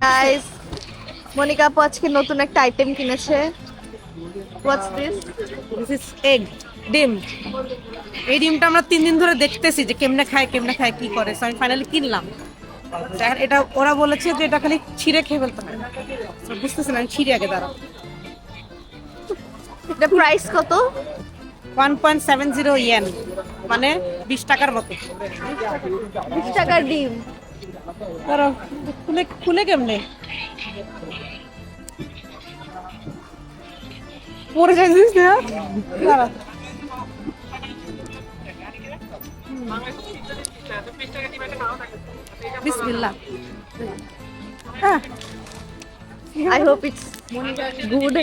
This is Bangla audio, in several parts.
গাইস, মনিকা আপু আজকে নতুন একটা আইটেম কিনেছে। What's this? This is egg, ডিম। এই ডিমটা আমরা 3 দিন ধরে দেখতেছি যে কেমনে খায় কি করে। আমি ফাইনালি কিনলাম। এটা ওরা বলেছে যে এটা খালি ছিঁড়ে খেয়ে ফেলতে হয়। বুঝতেছি না, আমি ছিঁড়ে আগে দাঁড়াও। এটা প্রাইস কত? 1.70 ইয়েন, মানে 20 টাকার মতো। 20 টাকার ডিম। দাঁড়াও, খুলে খুলে কেমনে পরে যাইছিস না? দাঁড়াও। বিসমিল্লাহ। হ্যাঁ, I hope it's good.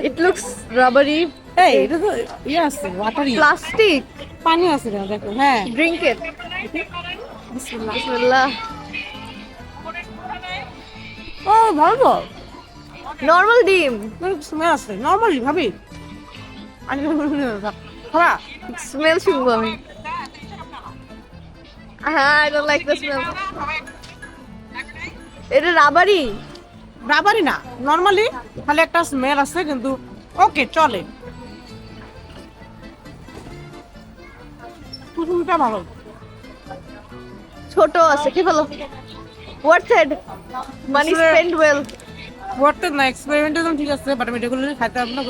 It looks rubbery. এই এটা তো ইয়ে আছে, ওয়াটারি। Plastic. পানি আছে না, দেখো। হ্যাঁ, Drink it. বিসমিল্লাহ। Bismillah. ও ভালো, Normal ডিম। স্মেল আছে নরমালি ভাবি। আমি খাবা স্মেল শুনবো আমি। I don't like the smell. এটা রাবারি। রাবারই না, নরমালি খালি একটা স্মেল আছে, কিন্তু ওকে চলে। কুসুমটা ভালো। ছোট আছে, কি বলো? Worth it. Money spent well. Water না, এক্সপেরিমেন্টাল ঠিক আছে, বাট আমি রেগুলারলি খাইতে পারবো না।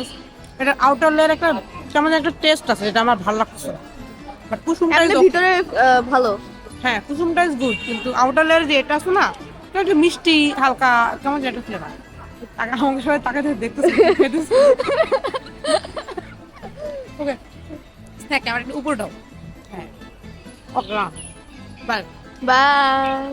এটা আউটার লেয়ার একটা কেমন একটা টেস্ট আছে, যেটা আমার ভালো লাগছে। বাট কুসুমটা এমনি ভিতরে ভালো। হ্যাঁ, কুসুমটা ইজ গুড, কিন্তু আউটার লেয়ার যে এটা আছে না, এটা একটু মিষ্টি হালকা কেমন যেন একটা ফ্লেভার। আমাকে সবাই তাকে দেখতেছে। ওকে, হ্যাঁ, ক্যামেরাটা উপর দাও। হ্যাঁ, ওকে, বাই। বাই।